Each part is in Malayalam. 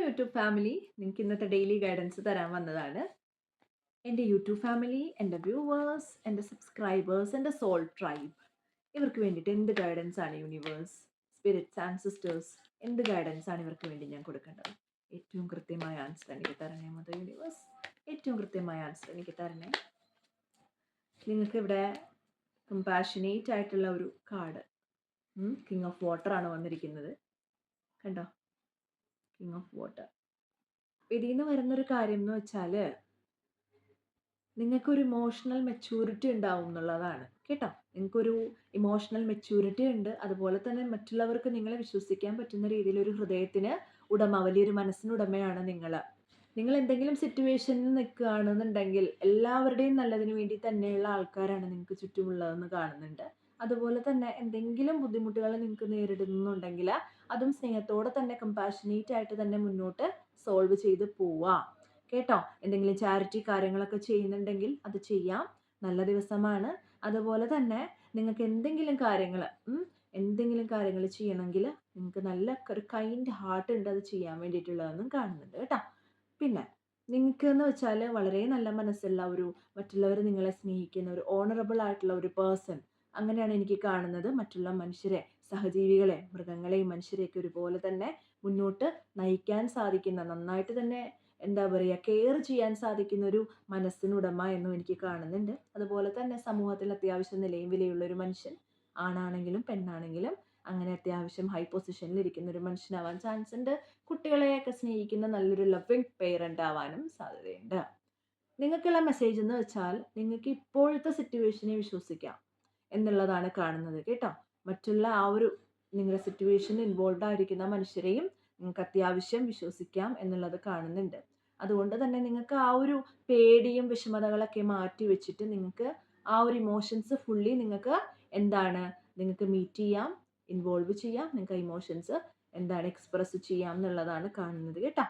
യൂട്യൂബ് ഫാമിലി, നിങ്ങൾക്ക് ഇന്നത്തെ ഡെയിലി ഗൈഡൻസ് തരാൻ വന്നതാണ്. എൻ്റെ യൂട്യൂബ് ഫാമിലി, എൻ്റെ വ്യൂവേഴ്സ്, എൻ്റെ സബ്സ്ക്രൈബേഴ്സ്, എൻ്റെ സോൾ ട്രൈബ്, ഇവർക്ക് വേണ്ടിയിട്ട് എന്ത് ഗൈഡൻസ് ആണ് യൂണിവേഴ്സ്, സ്പിരിറ്റ്സ്, ആൻസിസ്റ്റേഴ്സ്, എന്ത് ഗൈഡൻസ് ആണ് ഇവർക്ക് വേണ്ടി ഞാൻ കൊടുക്കേണ്ടത്? ഏറ്റവും കൃത്യമായ ആൻസർ എനിക്ക് തരണേ മദർ യൂണിവേഴ്സ്, ഏറ്റവും കൃത്യമായ ആൻസർ എനിക്ക് തരണേ. നിങ്ങൾക്ക് ഇവിടെ കമ്പാഷനേറ്റ് ആയിട്ടുള്ള ഒരു കാർഡ്, കിങ് ഓഫ് വാട്ടർ ആണ് വന്നിരിക്കുന്നത്. കണ്ടോ, കിങ് ഓഫ് വാട്ടർ. ഇതിൽ നിന്ന് വരുന്നൊരു കാര്യം എന്ന് വെച്ചാൽ നിങ്ങൾക്കൊരു ഇമോഷണൽ മെച്യൂരിറ്റി ഉണ്ടാവും എന്നുള്ളതാണ് കേട്ടോ. നിങ്ങൾക്കൊരു ഇമോഷണൽ മെച്യൂരിറ്റി ഉണ്ട്. അതുപോലെ തന്നെ മറ്റുള്ളവർക്ക് നിങ്ങളെ വിശ്വസിക്കാൻ പറ്റുന്ന രീതിയിൽ ഒരു ഹൃദയത്തിന് ഉടമ, വലിയൊരു മനസ്സിന് ഉടമയാണ് നിങ്ങൾ. നിങ്ങൾ എന്തെങ്കിലും സിറ്റുവേഷനിൽ നിൽക്കുകയാണെന്നുണ്ടെങ്കിൽ എല്ലാവരുടെയും നല്ലതിന് വേണ്ടി തന്നെയുള്ള ആൾക്കാരാണ് നിങ്ങൾക്ക് ചുറ്റുമുള്ളതെന്ന് കാണുന്നുണ്ട്. അതുപോലെ തന്നെ എന്തെങ്കിലും ബുദ്ധിമുട്ടുകൾ നിങ്ങൾക്ക് നേരിടുന്നുണ്ടെങ്കിൽ അതും സ്നേഹത്തോടെ തന്നെ കമ്പാഷനേറ്റ് ആയിട്ട് തന്നെ മുന്നോട്ട് സോൾവ് ചെയ്ത് പോവാം കേട്ടോ. എന്തെങ്കിലും ചാരിറ്റി കാര്യങ്ങളൊക്കെ ചെയ്യുന്നുണ്ടെങ്കിൽ അത് ചെയ്യാം, നല്ല ദിവസമാണ്. അതുപോലെ തന്നെ നിങ്ങൾക്ക് എന്തെങ്കിലും കാര്യങ്ങൾ ചെയ്യണമെങ്കിൽ നിങ്ങൾക്ക് നല്ല ഒരു കൈൻഡ് ഹാർട്ട് ഉണ്ട് അത് ചെയ്യാൻ വേണ്ടിയിട്ടുള്ളതെന്നും കാണുന്നുണ്ട് കേട്ടോ. പിന്നെ നിങ്ങൾക്ക് എന്ന് വെച്ചാൽ വളരെ നല്ല മനസ്സുള്ള ഒരു, മറ്റുള്ളവർ നിങ്ങളെ സ്നേഹിക്കുന്ന ഒരു ഓണറബിൾ ആയിട്ടുള്ള ഒരു പേഴ്സൺ, അങ്ങനെയാണ് എനിക്ക് കാണുന്നത്. മറ്റുള്ള മനുഷ്യരെ, സഹജീവികളെ, മൃഗങ്ങളെയും മനുഷ്യരെയൊക്കെ ഒരുപോലെ തന്നെ മുന്നോട്ട് നയിക്കാൻ സാധിക്കുന്ന, നന്നായിട്ട് തന്നെ എന്താ പറയുക, കെയർ ചെയ്യാൻ സാധിക്കുന്ന ഒരു മനസ്സിനുടമ എന്നും എനിക്ക് കാണുന്നുണ്ട്. അതുപോലെ തന്നെ സമൂഹത്തിൽ അത്യാവശ്യം നിലയും വിലയുള്ള ഒരു മനുഷ്യൻ, ആണാണെങ്കിലും പെണ്ണാണെങ്കിലും അങ്ങനെ അത്യാവശ്യം ഹൈ പൊസിഷനിൽ ഇരിക്കുന്ന ഒരു മനുഷ്യനാവാൻ ചാൻസ് ഉണ്ട്. കുട്ടികളെയൊക്കെ സ്നേഹിക്കുന്ന നല്ലൊരു ലവിങ് പേരൻ്റ് ആവാനും സാധ്യതയുണ്ട്. നിങ്ങൾക്കുള്ള മെസ്സേജ് എന്ന് വെച്ചാൽ നിങ്ങൾക്ക് ഇപ്പോഴത്തെ സിറ്റുവേഷനെ വിശ്വസിക്കാം എന്നുള്ളതാണ് കാണുന്നത് കേട്ടോ. മറ്റുള്ള ആ ഒരു നിങ്ങളുടെ സിറ്റുവേഷനിൽ ഇൻവോൾവ് ആയിരിക്കുന്ന മനുഷ്യരെയും നിങ്ങൾക്ക് അത്യാവശ്യം വിശ്വസിക്കാം എന്നുള്ളത് കാണുന്നുണ്ട്. അതുകൊണ്ട് തന്നെ നിങ്ങൾക്ക് ആ ഒരു പേടിയും വിഷമതകളൊക്കെ മാറ്റി വെച്ചിട്ട് നിങ്ങൾക്ക് ആ ഒരു ഇമോഷൻസ് ഫുള്ളി നിങ്ങൾക്ക് നിങ്ങൾക്ക് മീറ്റ് ചെയ്യാം, ഇൻവോൾവ് ചെയ്യാം, നിങ്ങൾക്ക് ഇമോഷൻസ് എക്സ്പ്രസ് ചെയ്യാം എന്നുള്ളതാണ് കാണുന്നത് കേട്ടോ.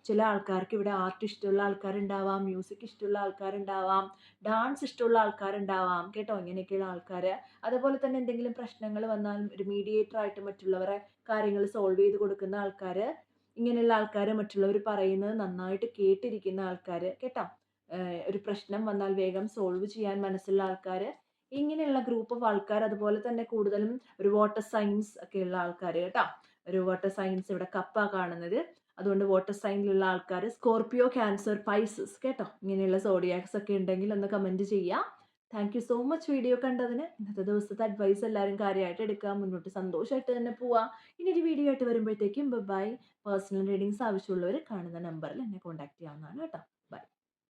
ചില ആൾക്കാർക്ക് ഇവിടെ ആർട്ട് ഇഷ്ടമുള്ള ആൾക്കാരുണ്ടാവാം, മ്യൂസിക് ഇഷ്ടമുള്ള ആൾക്കാരുണ്ടാവാം, ഡാൻസ് ഇഷ്ടമുള്ള ആൾക്കാരുണ്ടാവാം കേട്ടോ. ഇങ്ങനെയൊക്കെയുള്ള ആൾക്കാർ, അതുപോലെ തന്നെ എന്തെങ്കിലും പ്രശ്നങ്ങൾ വന്നാൽ ഒരു മീഡിയേറ്റർ ആയിട്ട് മറ്റുള്ളവരെ കാര്യങ്ങൾ സോൾവ് ചെയ്ത് കൊടുക്കുന്ന ആൾക്കാർ, ഇങ്ങനെയുള്ള ആൾക്കാർ, മറ്റുള്ളവർ പറയുന്നത് നന്നായിട്ട് കേട്ടിരിക്കുന്ന ആൾക്കാർ കേട്ടോ. ഒരു പ്രശ്നം വന്നാൽ വേഗം സോൾവ് ചെയ്യാൻ മനസ്സുള്ള ആൾക്കാർ, ഇങ്ങനെയുള്ള ഗ്രൂപ്പ് ഓഫ് ആൾക്കാർ. അതുപോലെ തന്നെ കൂടുതലും ഒരു വാട്ടർ സയൻസ് ഒക്കെയുള്ള ആൾക്കാർ കേട്ടോ. ഒരു വാട്ടർ സയൻസ് ഇവിടെ കപ്പ കാണുന്നത്, അതുകൊണ്ട് വാട്ടർ സൈനിലുള്ള ആൾക്കാർ, സ്കോർപ്പിയോ, ക്യാൻസർ, പൈസസ് കേട്ടോ. ഇങ്ങനെയുള്ള സോഡിയാക്സ് ഒക്കെ ഉണ്ടെങ്കിൽ ഒന്ന് കമൻറ്റ് ചെയ്യാം. Thank you so much video കണ്ടതിന്. ഇന്നത്തെ ദിവസത്തെ അഡ്വൈസ് എല്ലാവരും കാര്യമായിട്ട് എടുക്കുക, മുന്നോട്ട് സന്തോഷമായിട്ട് തന്നെ പോവാം. ഇനി ഒരു വീഡിയോ ആയിട്ട് വരുമ്പോഴത്തേക്കും ബൈ. പേഴ്സണൽ റീഡിങ്സ് ആവശ്യമുള്ളവർ കാണുന്ന നമ്പറിൽ എന്നെ കോൺടാക്ട് ചെയ്യാവുന്നതാണ് കേട്ടോ.